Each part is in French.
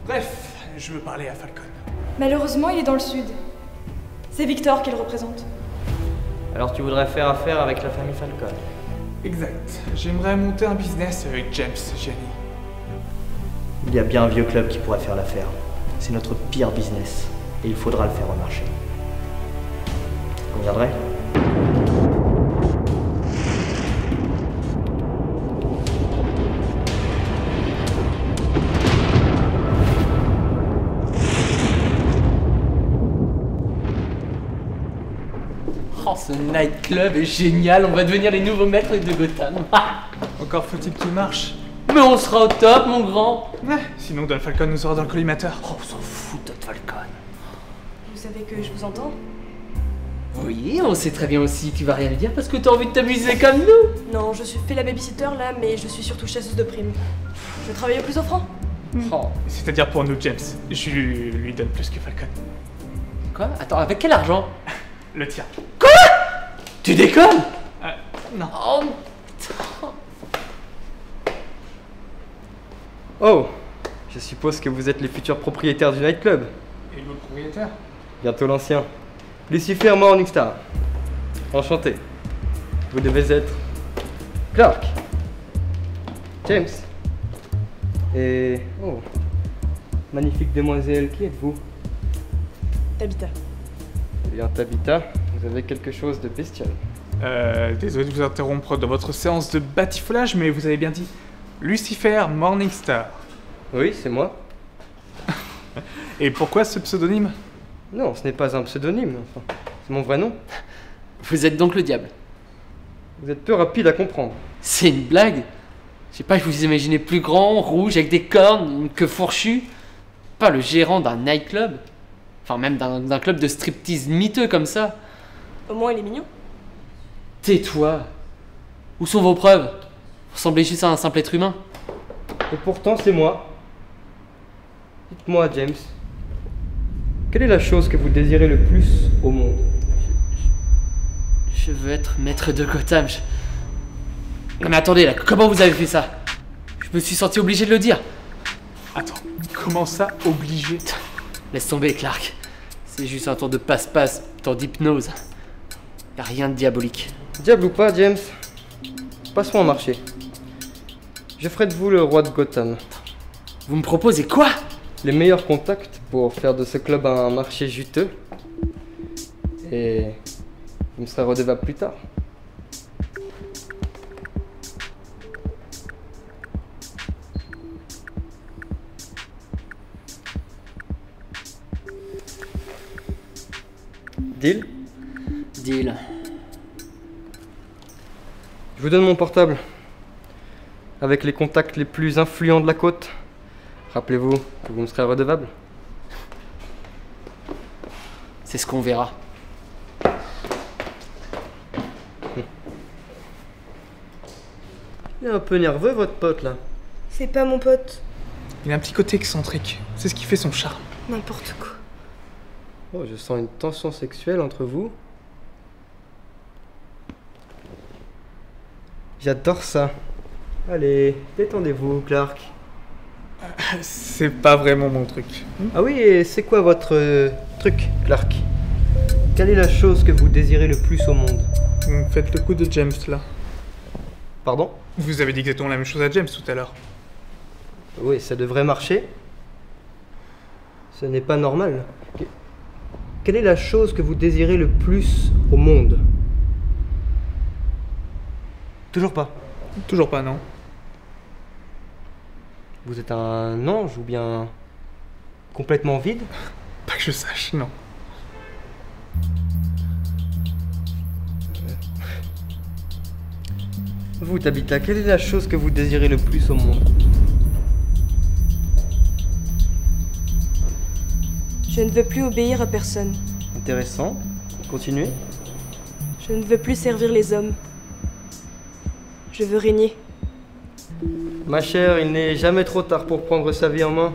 Bref, je veux parler à Falcon. Malheureusement, il est dans le sud. C'est Victor qui le représente. Alors tu voudrais faire affaire avec la famille Falcon? Exact. J'aimerais monter un business avec James Gianni. Il y a bien un vieux club qui pourrait faire l'affaire. C'est notre pire business. Et il faudra le faire remarcher. Vous conviendrez? Oh, ce nightclub est génial, on va devenir les nouveaux maîtres de Gotham. Encore faut-il qu'il marche. Mais on sera au top, mon grand. Sinon, Don Falcon nous aura dans le collimateur. Oh, on s'en fout, Todd Falcon. Vous savez que je vous entends? Oui, on sait très bien aussi, tu vas rien lui dire parce que t'as envie de t'amuser comme nous. Non, je suis fait la babysitter là, mais je suis surtout chasseuse de primes. Je travaille au plus offrant. Oh. C'est-à-dire pour nous, James. Je lui donne plus que Falcon. Quoi? Attends, avec quel argent? Le tien. Tu déconnes? Non. Oh, Oh, je suppose que vous êtes les futurs propriétaires du nightclub. Et le propriétaire? Bientôt l'ancien. Lucifer Morningstar. Enchanté. Vous devez être Clark. James. Et... Oh. Magnifique demoiselle, qui êtes-vous? Tabitha. Eh bien, Tabitha, vous avez quelque chose de bestial. Désolé de vous interrompre dans votre séance de batifolage, mais vous avez bien dit Lucifer Morningstar. Oui, c'est moi. Et pourquoi ce pseudonyme? Non, ce n'est pas un pseudonyme, enfin, c'est mon vrai nom. vous êtes donc le diable. Vous êtes peu rapide à comprendre. C'est une blague? Je sais pas, je vous imaginez plus grand, rouge, avec des cornes, une queue fourchue. Pas le gérant d'un nightclub. Enfin, même d'un club de striptease miteux comme ça. Au moins, il est mignon. Tais-toi. Où sont vos preuves? Vous ressemblez juste à un simple être humain. Et pourtant, c'est moi. Dites-moi, James, quelle est la chose que vous désirez le plus au monde? Je veux être maître de Gotham. Non mais attendez, là, comment vous avez fait ça? Je me suis senti obligé de le dire. Attends, comment ça, obligé? Laisse tomber, Clark. C'est juste un tour de passe-passe, temps d'hypnose. Y'a rien de diabolique. Diable ou pas, James, passons au marché. Je ferai de vous le roi de Gotham. Vous me proposez quoi? Les meilleurs contacts pour faire de ce club un marché juteux. Et vous me serez redevable plus tard. Deal? Deal. Je vous donne mon portable. Avec les contacts les plus influents de la côte. Rappelez-vous que vous me serez redevable. C'est ce qu'on verra. Il est un peu nerveux, votre pote, là. C'est pas mon pote. Il a un petit côté excentrique. C'est ce qui fait son charme. N'importe quoi. Oh, je sens une tension sexuelle entre vous. J'adore ça. Allez, détendez-vous, Clark. C'est pas vraiment mon truc. Ah oui, et c'est quoi votre truc, Clark? Quelle est la chose que vous désirez le plus au monde? Vous faites le coup de James, là. Pardon? Vous avez dit exactement la même chose à James tout à l'heure. Oui, ça devrait marcher. Ce n'est pas normal. Quelle est la chose que vous désirez le plus au monde? Toujours pas. Toujours pas, non. Vous êtes un ange ou bien complètement vide? Pas que je sache, non. Vous, Tabitha, quelle est la chose que vous désirez le plus au monde? Je ne veux plus obéir à personne. Intéressant. Continuez. Je ne veux plus servir les hommes. Je veux régner. Ma chère, il n'est jamais trop tard pour prendre sa vie en main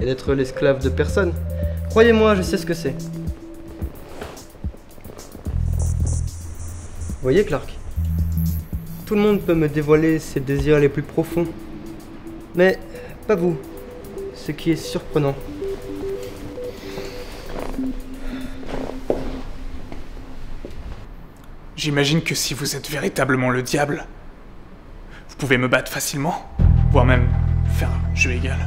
et d'être l'esclave de personne. Croyez-moi, je sais ce que c'est. Voyez, Clark, tout le monde peut me dévoiler ses désirs les plus profonds, mais pas vous. Ce qui est surprenant. J'imagine que si vous êtes véritablement le diable, vous pouvez me battre facilement, voire même faire un jeu égal.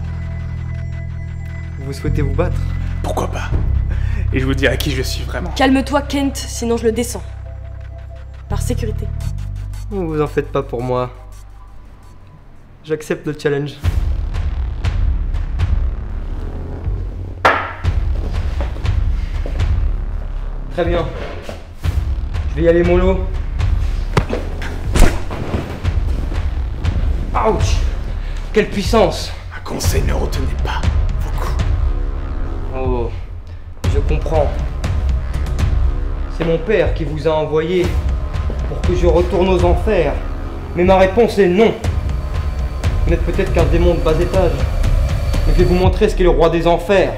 Vous souhaitez vous battre? Pourquoi pas? Et je vous dirai qui je suis vraiment. Calme-toi, Kent, sinon je le descends. Par sécurité. Ne vous en faites pas pour moi. J'accepte le challenge. Très bien. Je vais y aller mollo. Ouch! Quelle puissance! Un conseil, ne retenez pas vos coups. Oh, je comprends. C'est mon père qui vous a envoyé pour que je retourne aux enfers. Mais ma réponse est non. Vous n'êtes peut-être qu'un démon de bas étage. Mais je vais vous montrer ce qu'est le roi des enfers.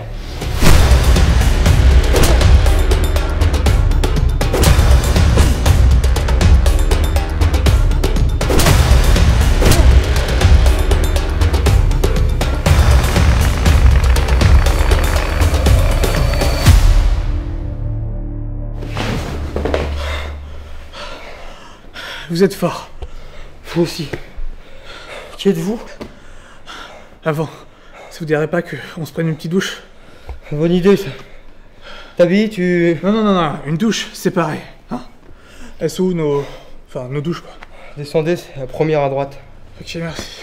Vous êtes fort. Vous aussi. Qui êtes-vous? Avant, ça vous dirait pas qu'on se prenne une petite douche? Bonne idée, ça. T'habilles, tu... Non, une douche, c'est pareil. Hein? Elles sont où nos... Enfin, nos douches, quoi. Descendez, c'est la première à droite. Ok, merci.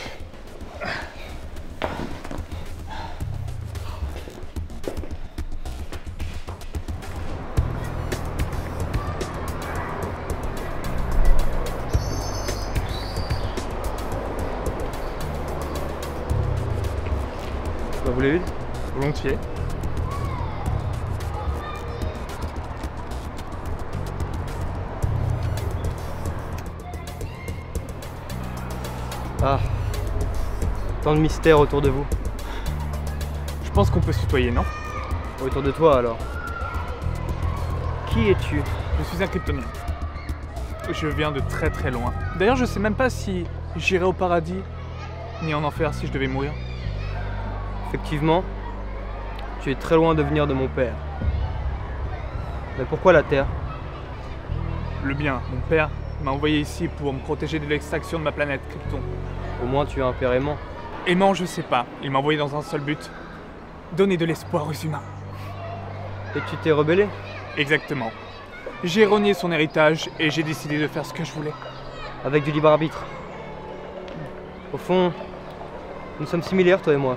Vous voulez une? Volontiers. Ah. Tant de mystère autour de vous. Je pense qu'on peut se tutoyer, non? Autour de toi, alors. Qui es-tu? Je suis un kryptonien. Je viens de très très loin. D'ailleurs, je sais même pas si j'irai au paradis, ni en enfer si je devais mourir. Effectivement, tu es très loin de venir de mon père. Mais pourquoi la Terre? Le bien, mon père m'a envoyé ici pour me protéger de l'extraction de ma planète, Krypton. Au moins tu as un père aimant. Aimant, je sais pas. Il m'a envoyé dans un seul but. Donner de l'espoir aux humains. Et tu t'es rebellé? Exactement. J'ai renié son héritage et j'ai décidé de faire ce que je voulais. Avec du libre arbitre. Au fond, nous sommes similaires, toi et moi.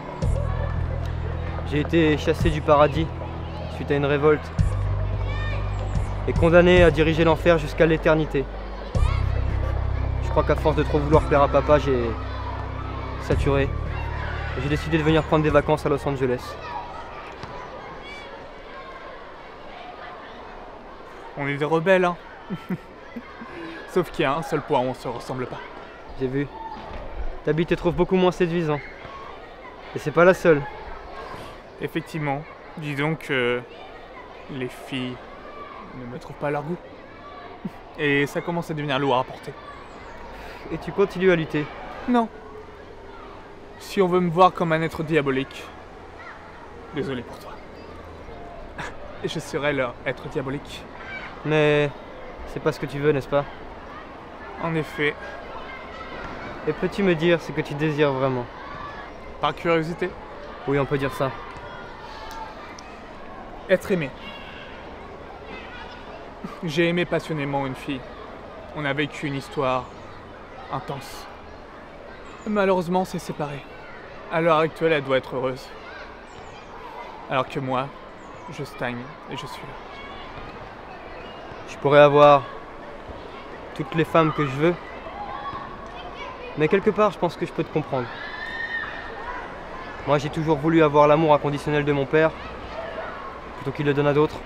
J'ai été chassé du paradis suite à une révolte et condamné à diriger l'enfer jusqu'à l'éternité. Je crois qu'à force de trop vouloir plaire à papa, j'ai saturé et j'ai décidé de venir prendre des vacances à Los Angeles. On est des rebelles, hein. Sauf qu'il y a un seul point où on se ressemble pas. J'ai vu. Ta bite te trouve beaucoup moins séduisant. Et c'est pas la seule. Effectivement, dis donc que les filles ne me trouvent pas à leur goût. Et ça commence à devenir lourd à porter. Et tu continues à lutter. Non. Si on veut me voir comme un être diabolique, désolé pour toi. Je serai leur être diabolique. Mais c'est pas ce que tu veux, n'est-ce pas? En effet, Et peux-tu me dire ce que tu désires vraiment? par curiosité, Oui, on peut dire ça. être aimé. J'ai aimé passionnément une fille. On a vécu une histoire intense. Malheureusement, c'est séparé. À l'heure actuelle, elle doit être heureuse. Alors que moi, je stagne et je suis là. Je pourrais avoir toutes les femmes que je veux, mais quelque part, je pense que je peux te comprendre. Moi, j'ai toujours voulu avoir l'amour inconditionnel de mon père, plutôt qu'il le donne à d'autres.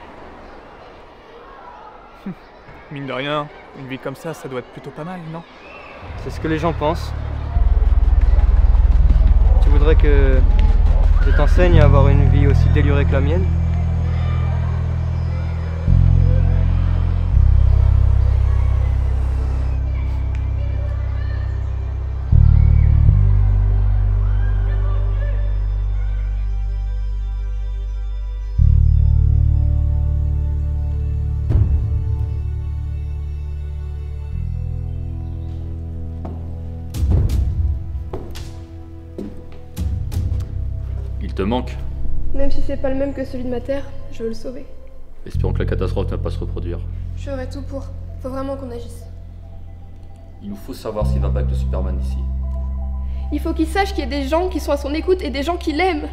Mine de rien, une vie comme ça doit être plutôt pas mal, non? C'est ce que les gens pensent. Tu voudrais que je t'enseigne à avoir une vie aussi délurée que la mienne? te manque. Même si c'est pas le même que celui de ma terre, je veux le sauver. Espérons que la catastrophe ne va pas se reproduire. Je ferai tout pour. Faut vraiment qu'on agisse. Il nous faut savoir s'il va back de Superman ici. Il faut qu'il sache qu'il y a des gens qui sont à son écoute et des gens qui l'aiment.